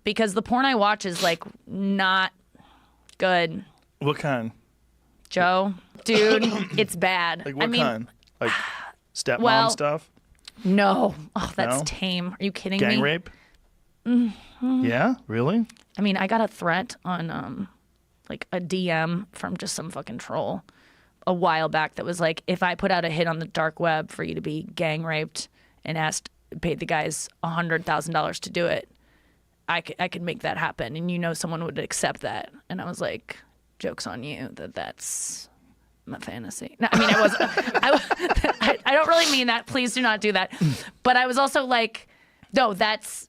because the porn I watch is like not good. What kind? Joe, dude, it's bad. Like what kind? Like stepmom well, stuff? No. Oh, that's No? tame. Are you kidding Gang me? rape? Mm-hmm. Yeah, really? I mean, I got a threat on like a DM from just some fucking troll a while back that was like, if I put out a hit on the dark web for you to be gang raped and paid the guys $100,000 to do it, I could make that happen, and someone would accept that. And I was like, joke's on you that's my fantasy. No, I mean, I don't really mean that. Please do not do that. But I was also like, no,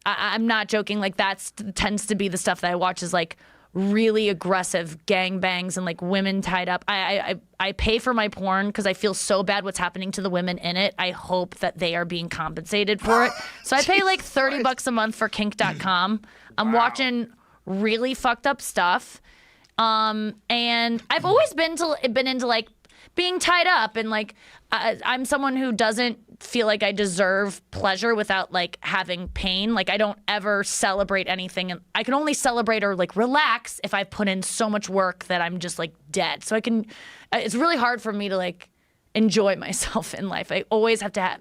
I'm not joking. Like that tends to be the stuff that I watch is like really aggressive gangbangs and like women tied up. I pay for my porn because I feel so bad what's happening to the women in it. I hope that they are being compensated for it. So I pay like $30 a month for kink.com. I'm watching really fucked up stuff. And I've always been into like being tied up, and like I'm someone who doesn't feel like I deserve pleasure without like having pain. Like I don't ever celebrate anything, and I can only celebrate or like relax if I put in so much work that I'm just like dead. So it's really hard for me to like enjoy myself in life. I always have to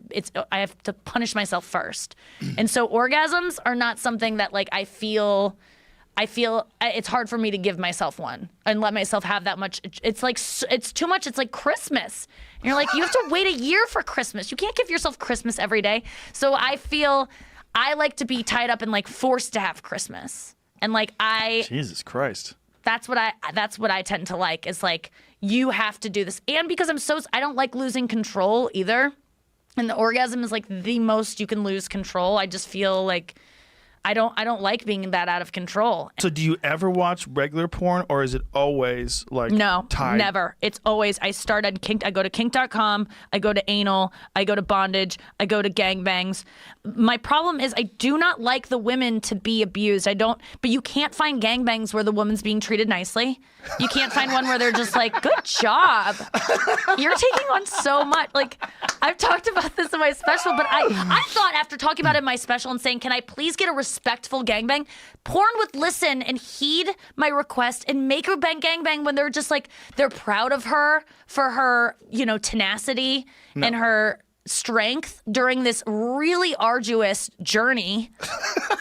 I have to punish myself first. And so orgasms are not something that like I feel it's hard for me to give myself one and let myself have that much. It's like, it's too much. It's like Christmas. And you're like, you have to wait a year for Christmas. You can't give yourself Christmas every day. So I feel I like to be tied up and like forced to have Christmas. And like Jesus Christ. That's what I tend to like, is like, you have to do this. And because I don't like losing control either. And the orgasm is like the most you can lose control. I just feel like I don't like being that out of control. So do you ever watch regular porn, or is it always like no, tied? Never. It's always, I start at kink. I go to kink.com. I go to anal. I go to bondage. I go to gangbangs. My problem is I do not like the women to be abused. But you can't find gangbangs where the woman's being treated nicely. You can't find one where they're just like, good job. You're taking on so much. Like, I've talked about this in my special, but I thought after talking about it in my special and saying, can I please get a respectful gangbang? Porn would listen and heed my request and make her gangbang when they're just like, they're proud of her for her, tenacity and her strength during this really arduous journey,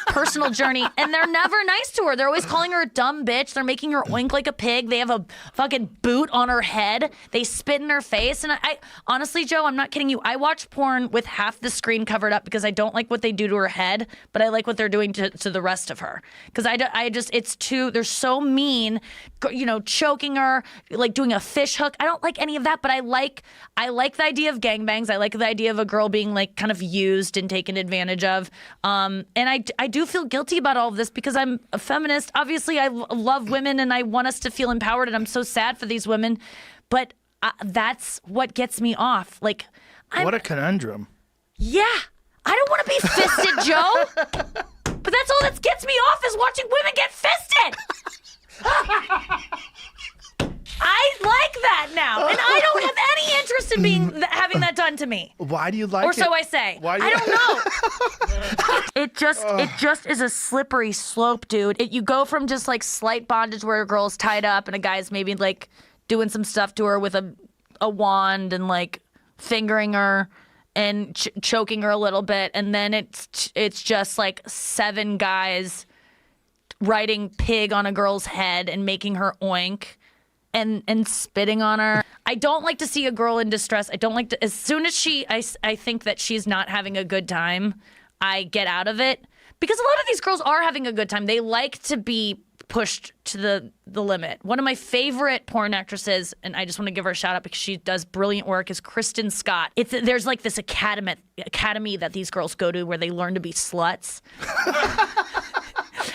personal journey, and they're never nice to her. They're always calling her a dumb bitch. They're making her oink like a pig. They have a fucking boot on her head. They spit in her face. And I honestly, Joe, I'm not kidding you. I watch porn with half the screen covered up because I don't like what they do to her head, but I like what they're doing to the rest of her. Because they're so mean, choking her, like doing a fish hook. I don't like any of that, but I like the idea of gangbangs. I like the idea of a girl being like kind of used and taken advantage of. And I do feel guilty about all of this because I'm a feminist. Obviously, I love women and I want us to feel empowered, and I'm so sad for these women. But that's what gets me off. Like, what a conundrum. Yeah. I don't want to be fisted, Joe. But that's all that gets me off is watching women get fisted. I like that now, and I don't have any interest in having that done to me. Why do you like it? Or so I say. I don't know. It just is a slippery slope, dude. You go from just like slight bondage where a girl's tied up and a guy's maybe like doing some stuff to her with a wand and like fingering her and choking her a little bit, and then it's just like 7 guys writing pig on a girl's head and making her oink. And spitting on her. I don't like to see a girl in distress. I don't like to, as soon as I think that she's not having a good time, I get out of it. Because a lot of these girls are having a good time. They like to be pushed to the limit. One of my favorite porn actresses, and I just want to give her a shout out because she does brilliant work, is Kristen Scott. There's like this academy that these girls go to where they learn to be sluts.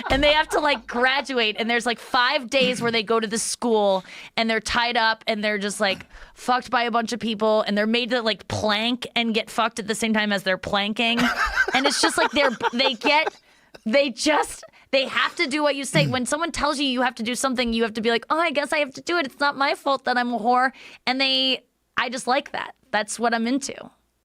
And they have to like graduate, and there's like 5 days where they go to the school and they're tied up and they're just like fucked by a bunch of people, and they're made to like plank and get fucked at the same time as they're planking. And it's just like they have to do what you say. When someone tells you have to do something, you have to be like, oh, I guess I have to do it. It's not my fault that I'm a whore. And I just like that. That's what I'm into.